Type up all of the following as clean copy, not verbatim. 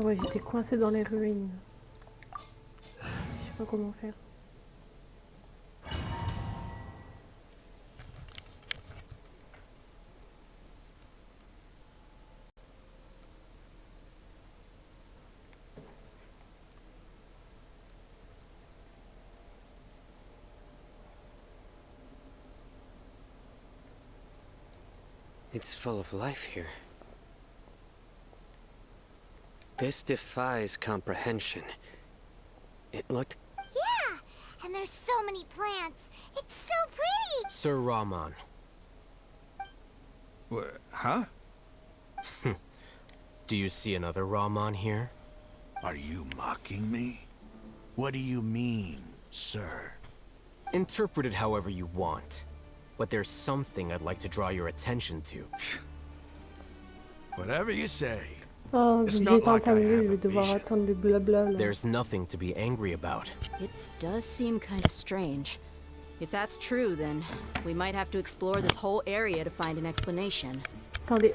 Ah ouais, j'étais coincée dans les ruines. Je sais pas comment faire. It's full of life here. This defies comprehension. It looked... Yeah! And there's so many plants. It's so pretty! Sir Rahman. Huh? Do you see another Rahman here? Are you mocking me? What do you mean, sir? Interpret it however you want. But there's something I'd like to draw your attention to. Whatever you say. Oh, It's vu que not j'étais en like plein I milieu, have je vais a devoir vision. attendre le blabla là. There's nothing to be angry about. It does seem kind of strange. If that's true, then we might have to explore this whole area to find an explanation. Attendez.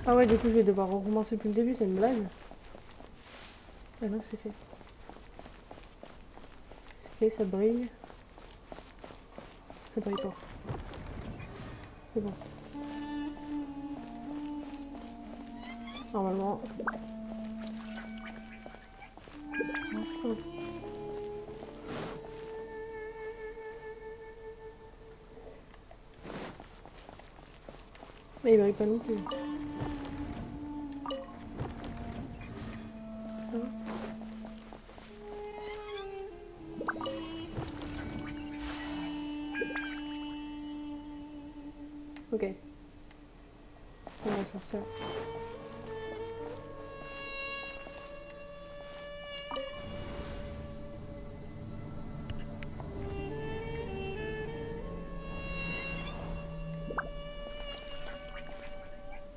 Ah ouais, du coup, je vais devoir recommencer depuis le début, c'est une blague. Ah non, c'est fait. C'est fait, ça brille. Ça brille pas. C'est bon. Normalement. Ah, c'est cool. Mais il brille pas non plus. Ok. On va sortir.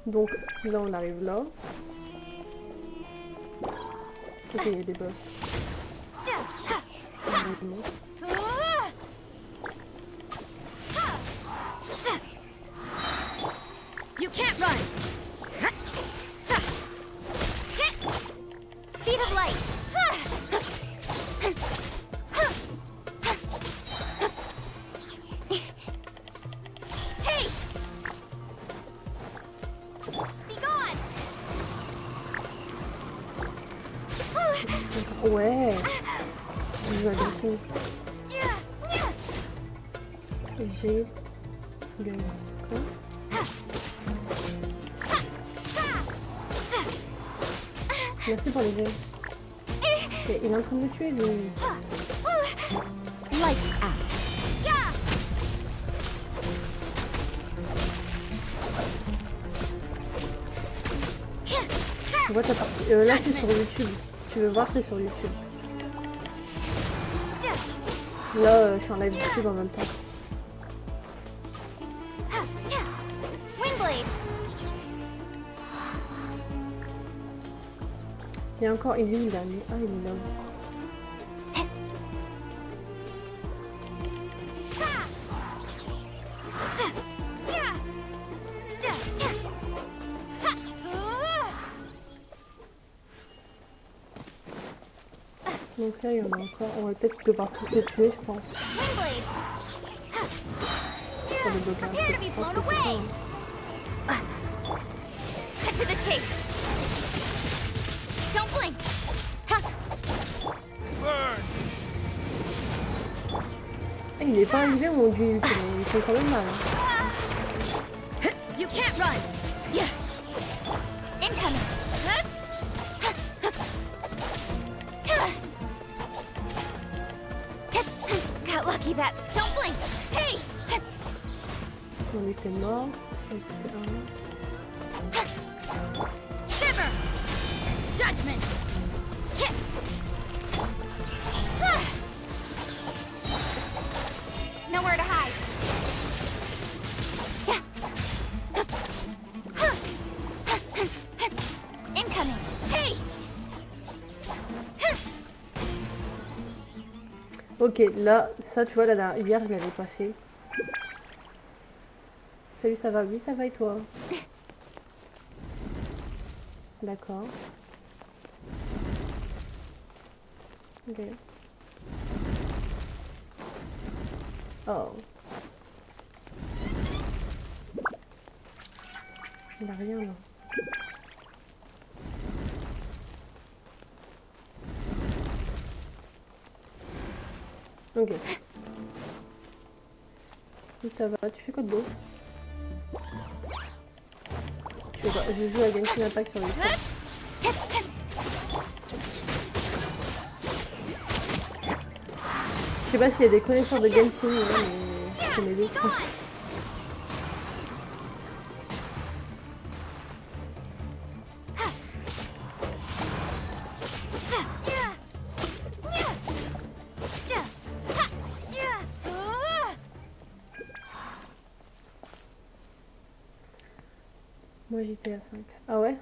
Donc là on arrive là. Ok, il y a des boss. You can't run! Speed of light! Hey! Be gone! Ouais. Je vais agresser. J'ai gagné. Quoi? Merci pour les jeux. Ok, il est en train de me tuer, lui. Lights out. Tu vois ta partie. Là, c'est sur YouTube. Si tu veux voir, c'est sur YouTube. Là, je suis en live YouTube en même temps. Windblade! Il y a encore. Il est où le dernier? Ah, il est là. Donc là, il y en a encore. On va peut-être devoir tous les tuer, je pense. Windblade! pour débloquer un Prepare truc. to be Je pense blown que c'est ça, away. hein. Cut to the chase. Don't blink. Huh. Ah, il est pas arrivé mon dieu, il fait quand même mal. Hein. You can't run. Yeah. Incoming. Got lucky that. Don't blink. Hey. On était mort. Shiver. Judgment. Nowhere to hide. Incoming. Hey. Ok, là, ça tu vois, hier je l'avais pas fait. Salut, ça va? Oui, ça va et toi? D'accord. Ok. Oh. Il n'y a rien là. Ok. Oui, ça va. Tu fais quoi de beau? Je sais pas. Je joue à Genshin Impact sur YouTube. Je sais pas s'il y a des connaisseurs de Genshin, mais je connais des trucs. Moi j'étais à 5. Ah ouais?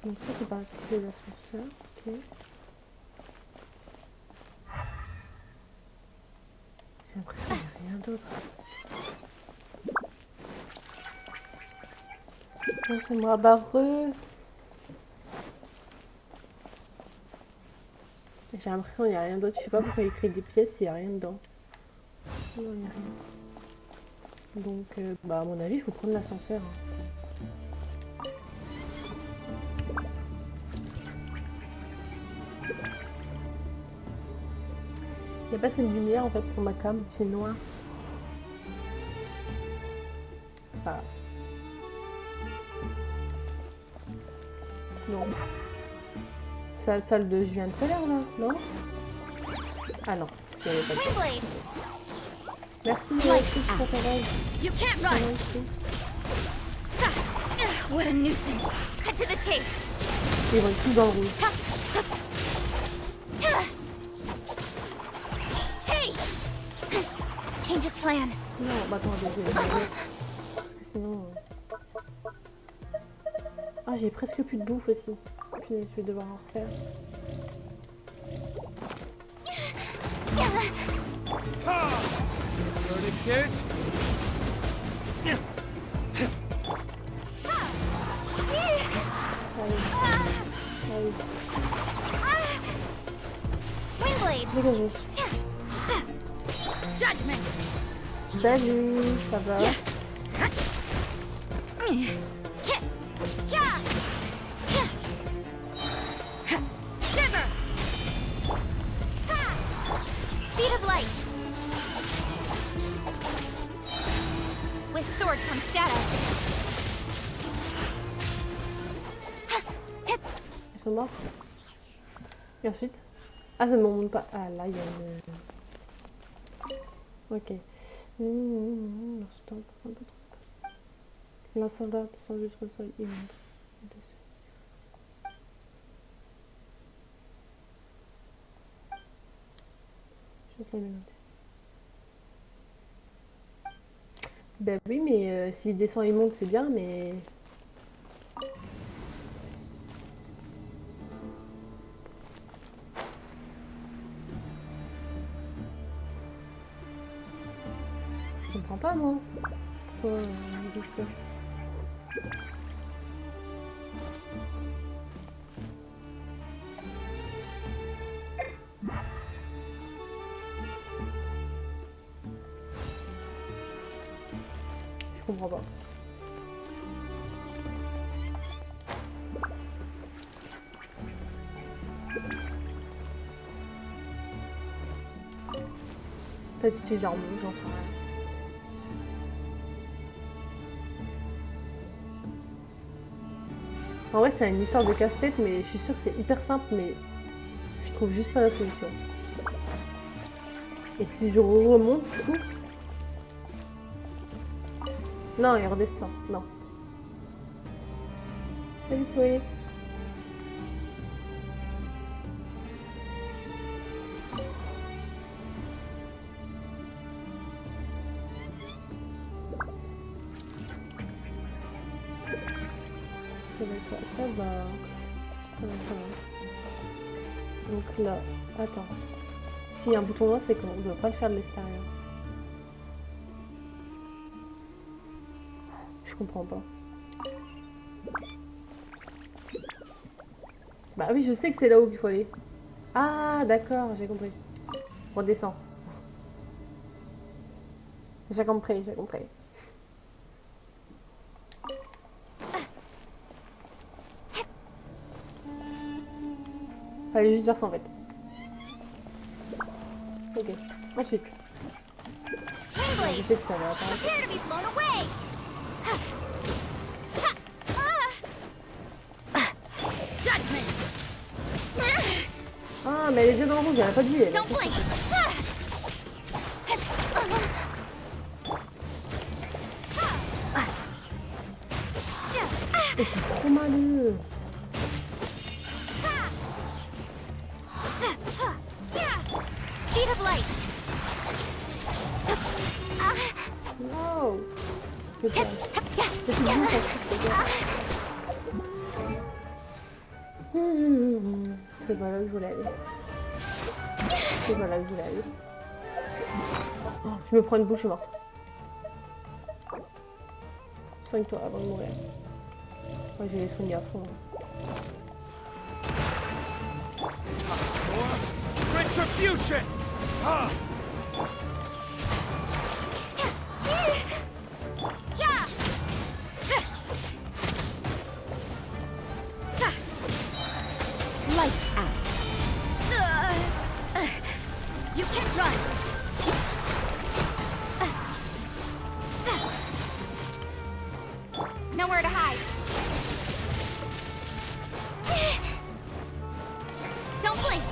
Donc ça c'est pas activer l'ascenseur. Ok. J'ai l'impression qu'il n'y a rien d'autre. Non, c'est moi barreux. J'ai l'impression qu'il n'y a rien d'autre. Je sais pas pourquoi il crée des pièces s'il n'y a rien dedans. Non, il n'y a rien. Donc, bah, à mon avis, il faut prendre l'ascenseur. Hein. Il n'y a pas assez de lumière en fait pour ma cam, c'est noir. C'est pas grave. Non. C'est la salle de je viens de tout à l'heure là, non? Ah non, il n'y avait pas de salle. Windblade. Merci Chris pour ton rêve. You can't run. What a nuisance. Cut to the chase. Ils vont être tous dans le rouge. Hey. Change of plan. Non, bah attends, je vais parce que sinon... Ah, j'ai presque plus de bouffe aussi. Puis je vais devoir en refaire. Kiss? Allez, Windblade. dégagez. Judgment. Salut, ça va? Shiver. Speed of light. With sword comes shadow. Ils sont morts. Et ensuite? Ah, ça ne monte pas. Ah, là, il y a une... Ok. L'un soldat descend jusqu'au sol. Il monte. Juste la minute. Ben oui, mais s'il descend et monte, c'est bien, mais... Je comprends pas, moi. Pourquoi on dit ça? comprends pas. Peut-être que j'en sais rien. En vrai, c'est une histoire de casse-tête, mais je suis sûre que c'est hyper simple, mais je trouve juste pas la solution. Et si je remonte, du coup... Non, il redescend. Non. Salut Chloé. Ça va être quoi? Ça va... Ça va, ça va. Donc là... Attends. S'il y a un bouton noir, c'est qu'on ne doit pas le faire de l'extérieur. Je comprends pas. Bah oui, je sais que c'est là où il faut aller. Ah, d'accord, j'ai compris. Redescends. J'ai compris, j'ai compris. Fallait juste dire ça en fait. Ok, ensuite. Kingblade, Je sais que ça va apparaître. prepare to be blown away! Judgment! Ah, mais elle est déjà dans le rouge, elle a pas de vie. Elle. Don't blink! Trop maleux. Speed of light! No. Putain. C'est tout bon, ça, c'est pas là que je voulais aller. C'est pas là que je voulais aller. Oh, je me prends une bouche, je suis morte. Soigne-toi avant de mourir. Moi, je vais les soigner à fond. Retribution! Ah! Yeah! Lights out. You can't run! Nowhere to hide! Don't blink!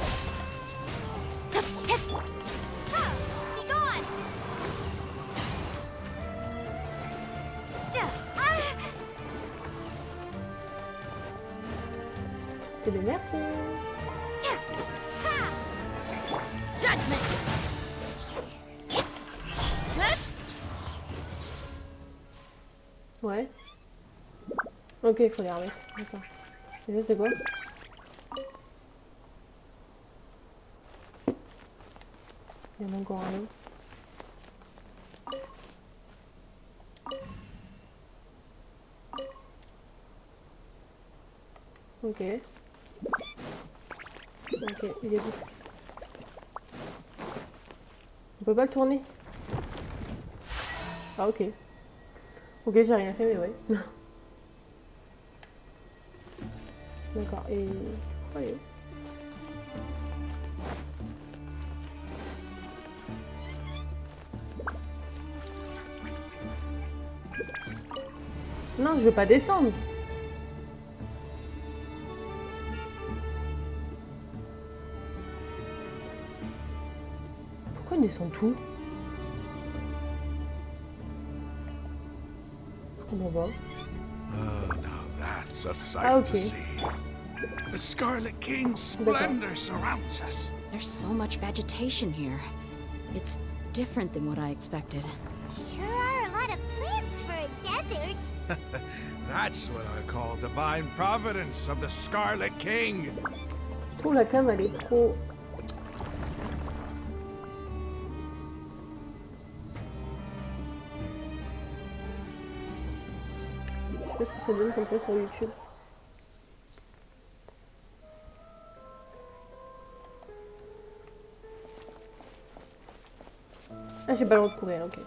Be gone! C'est des merci. Judgment! Ouais. Ok, il faut les remettre. D'accord. Et ça, c'est quoi? Il y en a encore un autre. Ok. Ok, il est où? On peut pas le tourner? Ah ok. Ok, j'ai rien fait, mais ouais. D'accord, et... Allez. Non, je veux pas descendre. Pourquoi ils descendent tout? Je comprends pas. Oh, now that's a sight Ah, to okay. see. The Scarlet King's splendor surrounds us. There's so much vegetation here. It's different than what I expected. Sure are a lot of plants for a desert. That's what I call divine providence of the Scarlet King. Je trouve la cam, elle est trop... Je sais pas ce que ça donne comme ça sur YouTube. Ah, j'ai pas le droit de courir, ok.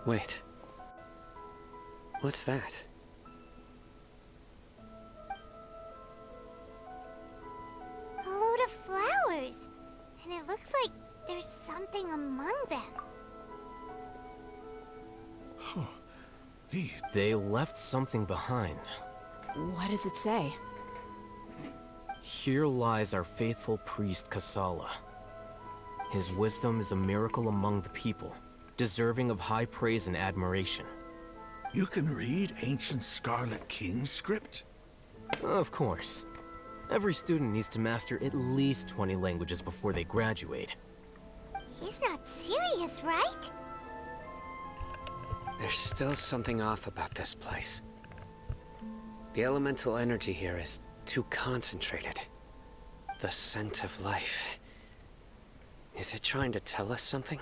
Wait. What's that? A load of flowers. And it looks like there's something among them. These They left something behind. What does it say? Here lies our faithful priest Kasala. His wisdom is a miracle among the people, deserving of high praise and admiration. You can read ancient Scarlet King script? Of course. Every student needs to master at least 20 languages before they graduate. He's not serious, right? There's still something off about this place. The elemental energy here is too concentrated. The scent of life. Is it trying to tell us something?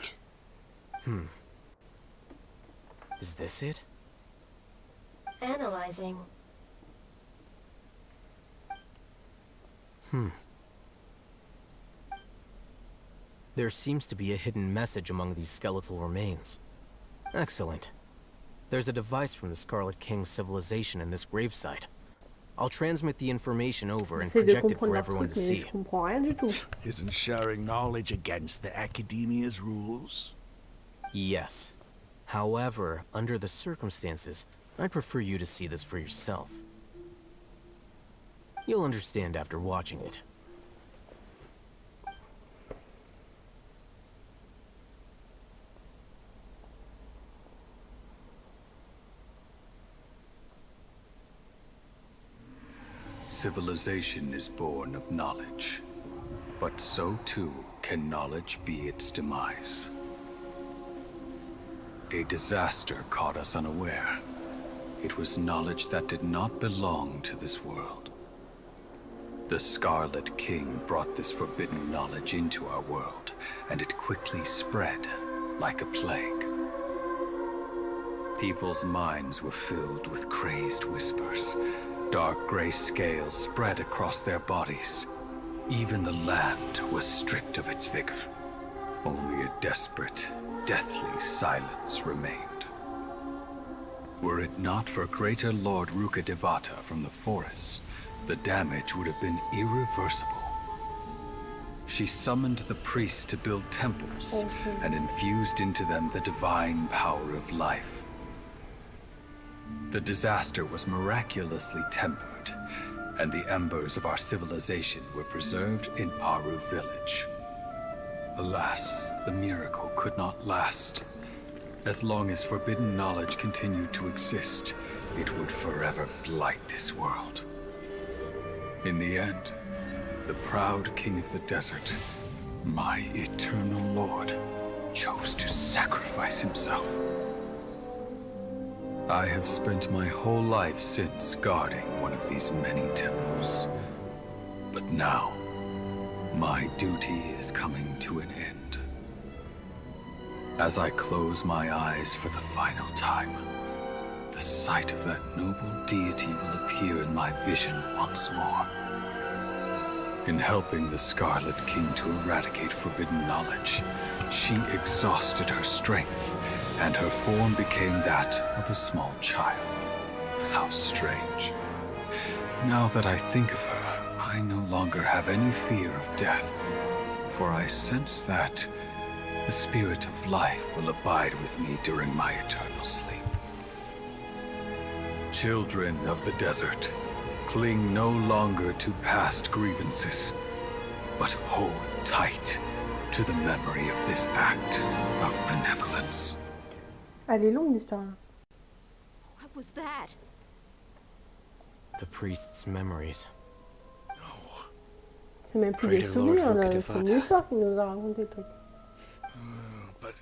Is this it? Analyzing. There seems to be a hidden message among these skeletal remains. Excellent. There's a device from the Scarlet King's civilization in this gravesite. I'll transmit the information over and J'essaie de project it comprendre for leur everyone truc, to mais see. je comprends rien du tout. Isn't sharing knowledge against the Academia's rules? Yes. However, under the circumstances, I'd prefer you to see this for yourself. You'll understand after watching it. Civilization is born of knowledge, but so too can knowledge be its demise. A disaster caught us unaware. It was knowledge that did not belong to this world. The Scarlet King brought this forbidden knowledge into our world, and it quickly spread like a plague. People's minds were filled with crazed whispers. Dark gray scales spread across their bodies. Even the land was stripped of its vigor. Only a desperate, deathly silence remained. Were it not for greater Lord Rukkhadevata from the forests, the damage would have been irreversible. She summoned the priests to build temples and infused into them the divine power of life. The disaster was miraculously tempered, and the embers of our civilization were preserved in Aru village. Alas, the miracle could not last. As long as forbidden knowledge continued to exist, it would forever blight this world. In the end, the proud king of the desert, my eternal lord, chose to sacrifice himself. I have spent my whole life since guarding one of these many temples. But now, my duty is coming to an end. As I close my eyes for the final time, the sight of that noble deity will appear in my vision once more. In helping the Scarlet King to eradicate forbidden knowledge, she exhausted her strength, and her form became that of a small child. How strange. Now that I think of her, I no longer have any fear of death, for I sense that the spirit of life will abide with me during my eternal sleep. Children of the desert, cling no longer to past grievances, but hold tight to the memory of this act of benevolence. Elle est longue l'histoire là. What was that? The priest's memories. C'est même plus des Pray to souvenirs Lord là, c'est Rukkhadevata. une histoire qu'il nous a raconté le truc. But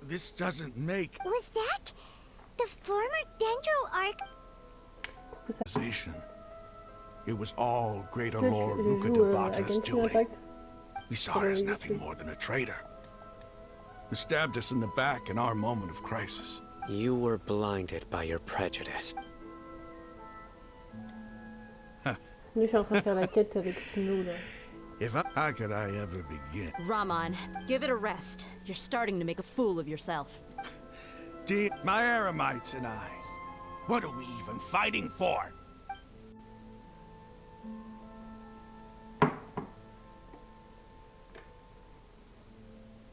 this doesn't make Was that the former Dendro Arc? civilization. It was all greater Là, Lord je joue à Rukkhadevata's Genshin doing. Impact. We saw her as nothing more than a traitor, who stabbed us in the back in our moment of crisis. You were blinded by your prejudice. Là, je suis en train de faire la quête avec Snow là. How could I ever begin? Raman, give it a rest. You're starting to make a fool of yourself. My Eremites and I. What are we even fighting for?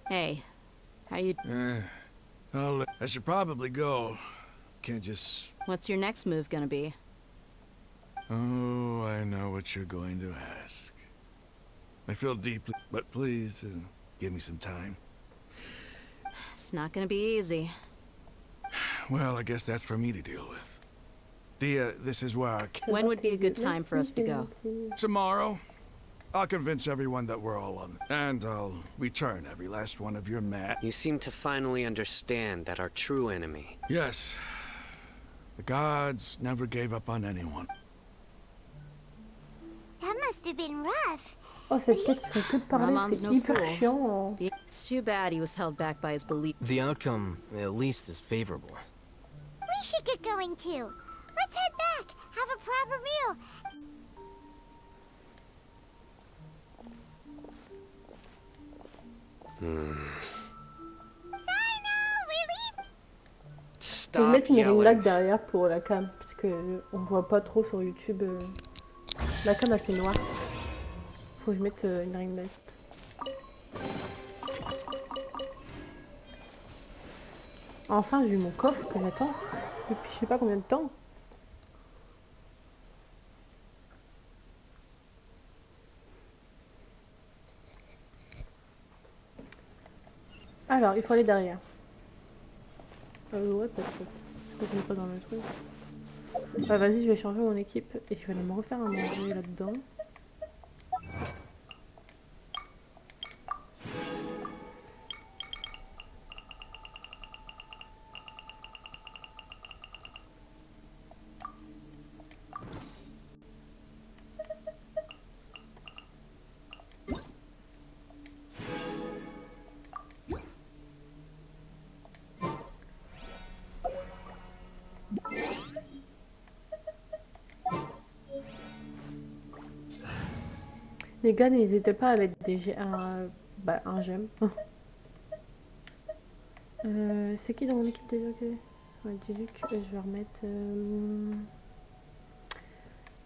Hey, how you... I should probably go. Can't just... What's your next move gonna be? Oh, I know what you're going to ask. I feel deeply, but please, give me some time. It's not gonna be easy. Well, I guess that's for me to deal with. Dia, this is where I... When would be a good time for us to go? Tomorrow, I'll convince everyone that we're all on, and I'll return every last one of your men. You seem to finally understand that our true enemy... Yes. The gods never gave up on anyone. That must have been rough. Oh, cette pièce qui fait que de parler, Ramon's c'est no hyper fool. chiant. It's too bad he was held back by his belief. The outcome, at least, is favorable. We should get going too. Let's head back. Have a proper meal. Je vais Stop mettre une ring light yelling. derrière pour la cam, parce que on voit pas trop sur YouTube. La cam elle fait noir. Faut que je mette une ring light. Enfin, j'ai eu mon coffre que j'attends depuis je sais pas combien de temps. Alors, il faut aller derrière. Ouais, peut-être. Je ne pas dans le truc. Bah, vas-y, je vais changer mon équipe et je vais aller me refaire un manger là-dedans. Les gars, n'hésitez pas à mettre un j'aime. C'est qui dans mon équipe déjà que... Ouais, Diluc, je vais remettre...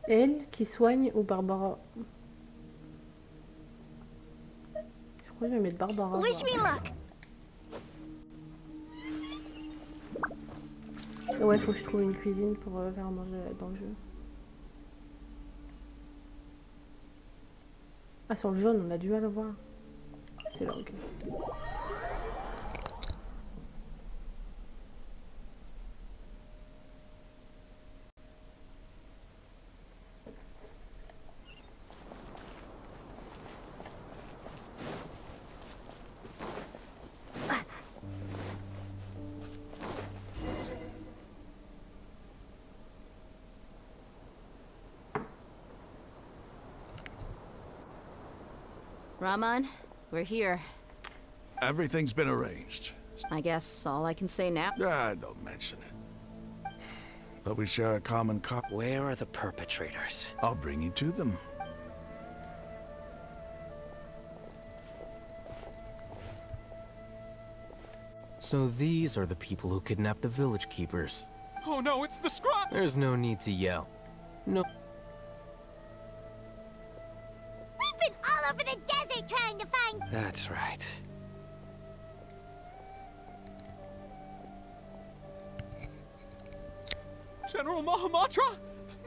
Elle qui soigne ou Barbara. Je crois que je vais mettre Barbara. Wish me luck. Ouais, faut que je trouve une cuisine pour faire à manger dans le jeu. Ah, sur le jaune, on a dû le voir. C'est là, ok. Ramon, we're here. Everything's been arranged. I guess all I can say now. Ah, don't mention it. But we share a common Where are the perpetrators? I'll bring you to them. So these are the people who kidnapped the village keepers. Oh no, it's the scrub! There's no need to yell. No. We've been all over the desert trying to find... That's right. General Mahamatra?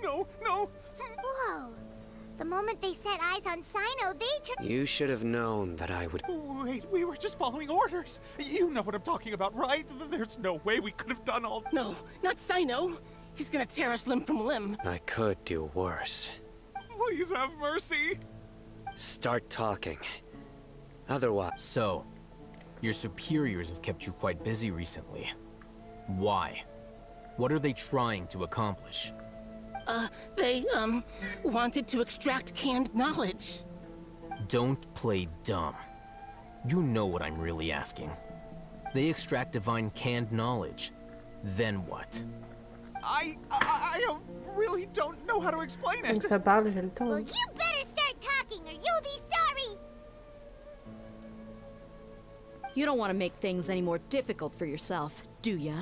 No, no! Whoa. The moment they set eyes on Sino, they turned... You should have known that I would... Wait, we were just following orders. You know what I'm talking about, right? There's no way we could have done all... No, not Sino. He's gonna tear us limb from limb. I could do worse. Please have mercy. Start talking. Otherwise... So, your superiors have kept you quite busy recently. Why? What are they trying to accomplish? They, wanted to extract canned knowledge. Don't play dumb. You know what I'm really asking. They extract divine canned knowledge. Then what? I really don't know how to explain Comme it. ça parle, j'ai le temps. Well, you better start talking or you'll be sorry. You don't want to make things any more difficult for yourself. do ya?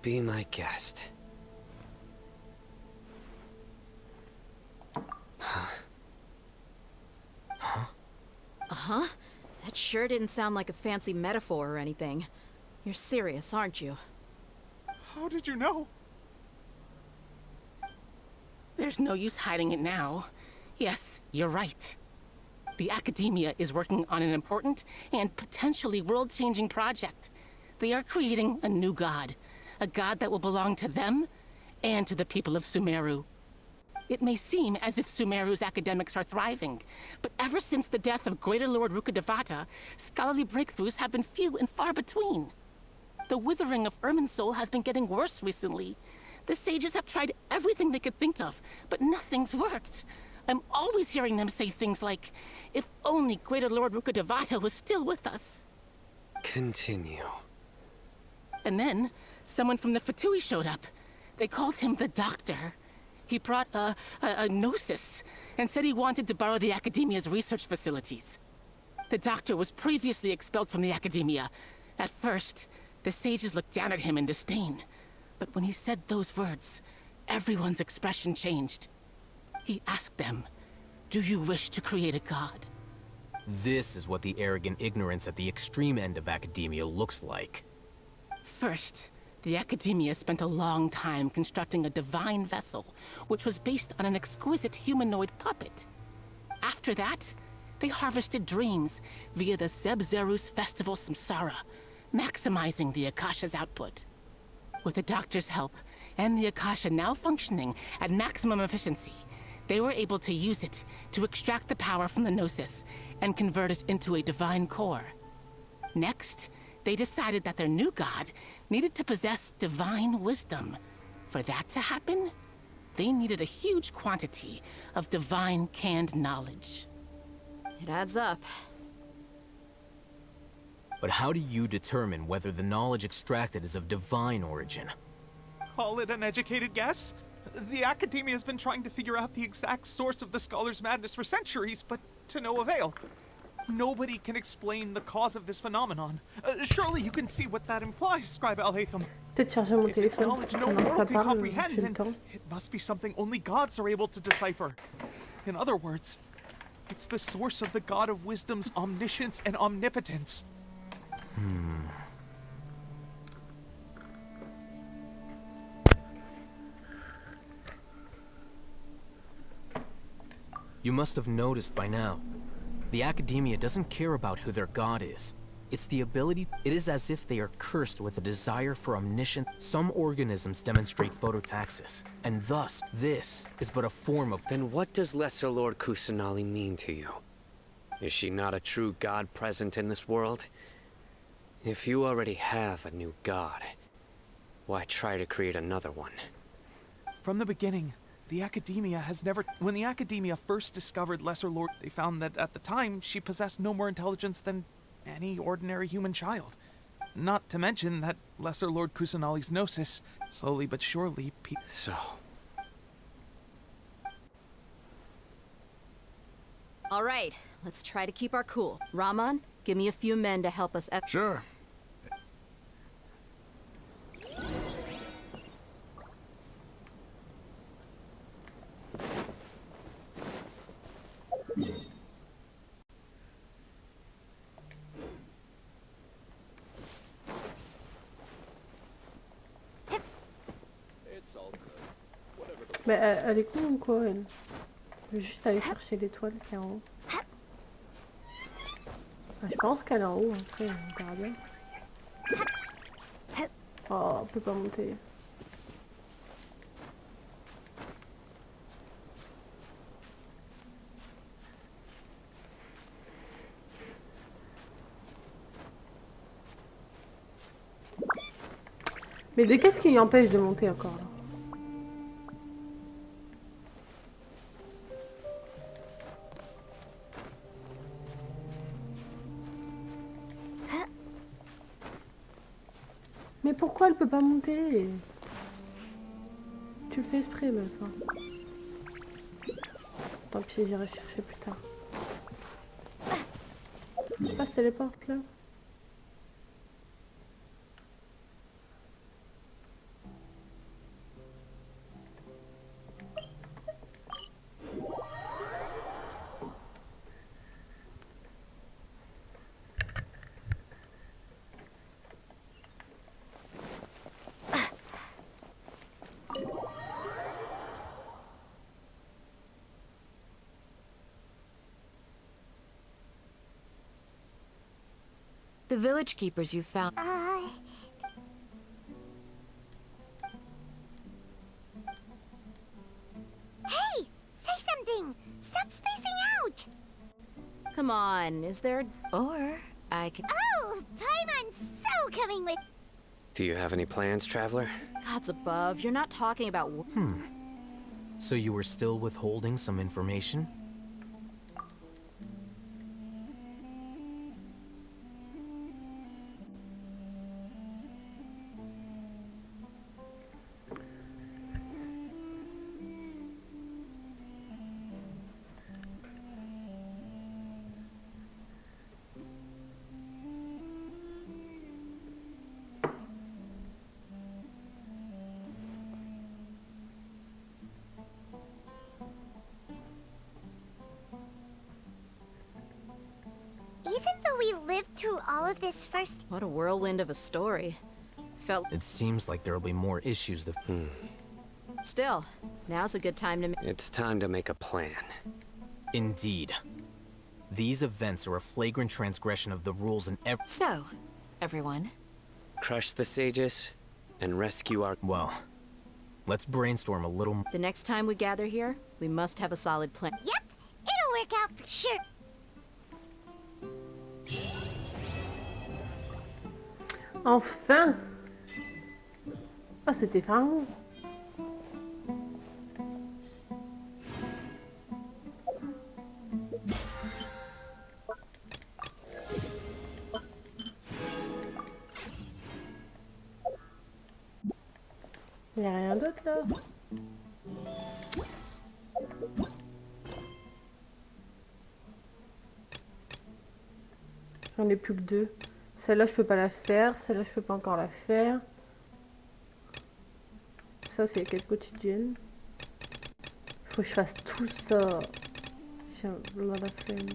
Be my guest. Uh-huh. That sure didn't sound like a fancy metaphor or anything. You're serious, aren't you? How did you know? There's no use hiding it now. Yes, you're right. The Academia is working on an important and potentially world-changing project. They are creating a new god. A god that will belong to them and to the people of Sumeru. It may seem as if Sumeru's academics are thriving, but ever since the death of Greater Lord Rukkhadevata, scholarly breakthroughs have been few and far between. The withering of Irminsul has been getting worse recently. The sages have tried everything they could think of, but nothing's worked. I'm always hearing them say things like, if only Greater Lord Rukkhadevata was still with us. Continue. And then, someone from the Fatui showed up. They called him the Doctor. He brought a gnosis, and said he wanted to borrow the Academia's research facilities. The Doctor was previously expelled from the Academia. At first, the sages looked down at him in disdain. But when he said those words, everyone's expression changed. He asked them, do you wish to create a god? This is what the arrogant ignorance at the extreme end of academia looks like. First, the Academia spent a long time constructing a divine vessel, which was based on an exquisite humanoid puppet. After that, they harvested dreams via the Zeb-Zerus Festival Samsara, maximizing the Akasha's output. With the Doctor's help, and the Akasha now functioning at maximum efficiency, they were able to use it to extract the power from the Gnosis and convert it into a divine core. Next, they decided that their new god needed to possess divine wisdom. For that to happen, they needed a huge quantity of divine canned knowledge. It adds up. But how do you determine whether the knowledge extracted is of divine origin? Call it an educated guess? The Academia has been trying to figure out the exact source of the Scholar's madness for centuries, but to no avail. Nobody can explain the cause of this phenomenon. Surely you can see what that implies, Scribe Al-Haytham. Peut-être charger mon If it's téléphone knowledge no pendant que mortal ça can parle, comprehend, j'ai le then temps. it must be something only gods are able to decipher. In other words, it's the source of the God of Wisdom's omniscience and omnipotence. You must have noticed by now. The Academia doesn't care about who their god is. It's the ability. It is as if they are cursed with a desire for omniscience. Some organisms demonstrate phototaxis, and thus, this is but a form of. Then what does Lesser Lord Kusanali mean to you? Is she not a true god present in this world? If you already have a new god, why try to create another one? From the beginning, the Academia has never... When the Academia first discovered Lesser Lord, they found that at the time, she possessed no more intelligence than any ordinary human child. Not to mention that Lesser Lord Kusanali's gnosis, slowly but surely... So... All right, let's try to keep our cool. Rahman, give me a few men to help us. Sure. Mais elle est con ou quoi, elle? Je vais juste aller chercher l'étoile qui est en haut. Ah, je pense qu'elle est en haut, après, on verra bien. Oh, on peut pas monter. Mais de qu'est-ce qui lui empêche de monter encore là? Mais pourquoi elle peut pas monter? Tu le fais exprès, meuf. Hein. Tant pis, j'irai chercher plus tard. Ah, c'est les portes là. The village keepers you found. Hey! Say something! Stop spacing out! Come on, is there... Or I could. Oh! Paimon's so coming with... Do you have any plans, traveler? Gods above, you're not talking about... So you were still withholding some information? Even though we lived through all of this first... What a whirlwind of a story. Felt... It seems like there'll be more issues to... Still, now's a good time to... It's time to make a plan. Indeed. These events are a flagrant transgression of the rules in every... So, everyone. Crush the sages and rescue our... Well, let's brainstorm a little... The next time we gather here, we must have a solid plan. Yep! It'll work out for sure! Enfin! Ah, c'était fin. Il n'y a rien d'autre là. J'en ai plus que deux. Celle-là, je peux pas la faire. Celle-là, je peux pas encore la faire. Ça, c'est les quêtes quotidiennes. Faut que je fasse tout ça. Tiens, là, la flemme.